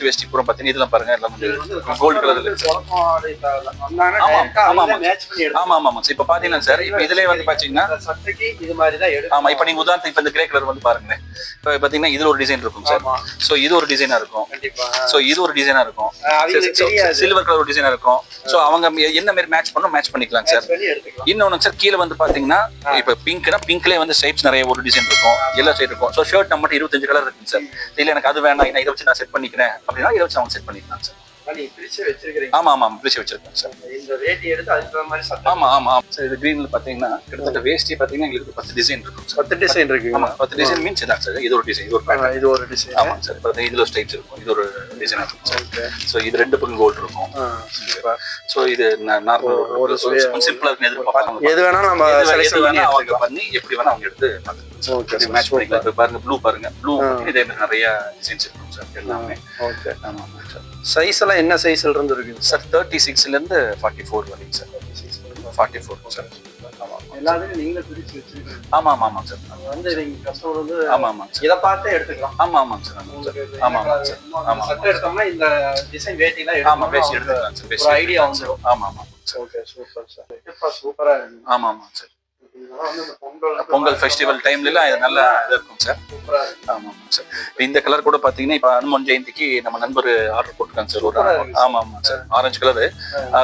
வேஷ்டி பூரா பாத்தீங்கன்னா இதெல்லாம் பாருங்க எல்லாம் கோல்டு கலர்ல ஆமா இப்ப பாத்தீங்கன்னா சார் இப்ப இதுலயே வந்து பாத்தீங்கன்னா ஆமா இப்ப நீங்க உதாரணத்துக்கு இப்ப இந்த கிரே கலர் வந்து பாருங்களேன் இப்ப பாத்தீங்கன்னா இதுல ஒரு டிசைன் இருக்கும் சார் சோ இது ஒரு டிசைனா இருக்கும் சோ இது ஒரு டிசைனா இருக்கும் சில்வர் கலர் ஒரு டிசைனா இருக்கும் சோ அவங்க என்ன மாதிரி மேட்ச் பண்ணணும் மேட்ச் பண்ணிக்கலாம் சார் இன்னொன்னு சார் கீழே வந்து பாத்தீங்கன்னா இப்ப பிங்க்னா பிங்க்லயே வந்து ஸ்ட்ரைப்ஸ் நிறைய ஒரு டிசைன் இருக்கும் எல்லா சைடு இருக்கும் சோ ஷர்ட் நம்ம 25 கலர் இருக்கு சார் இல்ல எனக்கு அது வேணாம் இதை வச்சு நான் செட் பண்ணிக்கிறேன் அப்படின்னா இதை வச்சு அவங்க செட் பண்ணிக்கலாம் சார் ஆமா பிரிச்சு வச்சிருக்கேன் சார் இந்த வேட்டி எடுத்து அதுக்கு மாதிரி ஆமா சார் இது கிரீன்ல பாத்தீங்கன்னா கிட்டத்தட்ட வேஷ்டி பாத்தீங்கன்னா எங்களுக்கு 10 டிசைன் இருக்கும் 10 டிசைன் இருக்கு ஆமா 10 டிசைன் மீன்ஸ் இதான் சார் இது ஒரு டிசைன் இது ஒரு டிசைன் ஆமா சார் பாத்தீங்கன்னா இதுல ஸ்டைப்ஸ் இருக்கும் இது ஒரு டிசைன் இருக்கும் சார் சோ இது ரெண்டு பக்கம் கோல்ட் இருக்கும் சோ இது நார்மல் ஒரு சிம்பிளா இருக்கு எதிர்பார்ப்பாங்க எது வேணா நம்ம செலக்ட் பண்ணி அவங்க பண்ணி எப்படி வேணா அவங்க எடுத்து ஓகே மேட்ச் பண்ணிக்கலாம் இப்ப பாருங்க ப்ளூ பாருங்க ப்ளூ இதே மாதிரி நிறைய டிசைன்ஸ் இருக்கும் சார் எல்லாமே ஓகே ஆமா சார் சைஸ் எல்லாம் என்ன சைஸ்ல இருந்து இருக்கு சார் 36 ல இருந்து 44 வரைக்கும் சார் 44 சார் எல்லாரும் நீங்களே பிரிச்சு வச்சிருக்கீங்க ஆமா சார் வந்து நீங்க கஸ்டமர் வந்து ஆமா இத பார்த்து எடுத்துக்கலாம் ஆமா சார் ஆமா சார் ஆமா சட்டை எடுத்தோம்னா இந்த டிசைன் வேட்டி எல்லாம் எடுக்கலாம் வேட்டி எடுத்துக்கலாம் சார் ஒரு ஐடியா வந்துரும் ஆமா சார் ஓகே சூப்பர் சார் சூப்பரா இருக்கு ஆமா சார் பொங்கல் ஃபெஸ்டிவல் டைம்ல எல்லாம் இது நல்லா இருக்கும் சார் ஆமா சார் இந்த கலர் கூட பாத்தீங்கன்னா இப்ப அனுமன் ஜெயந்திக்கு நம்ம நண்பர் ஆர்டர் போட்டுருக்காங்க சார் ஒரு ஆமா சார் ஆரஞ்சு கலரு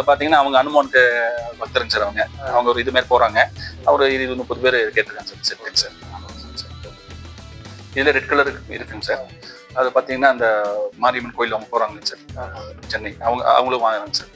பாத்தீங்கன்னா அவங்க அனுமனுக்கு பக்தருங்க சார் அவங்க ஒரு இது மாதிரி போறாங்க ஒரு 20-30 பேர் கேட்டிருக்காங்க சார் செட்டுங்க சார் இதுல ரெட் கலர் இருக்குங்க சார் அது பாத்தீங்கன்னா அந்த மாரியம்மன் கோயில் அவங்க போறாங்க சார் சென்னை அவங்களும் வாங்குறாங்க சார்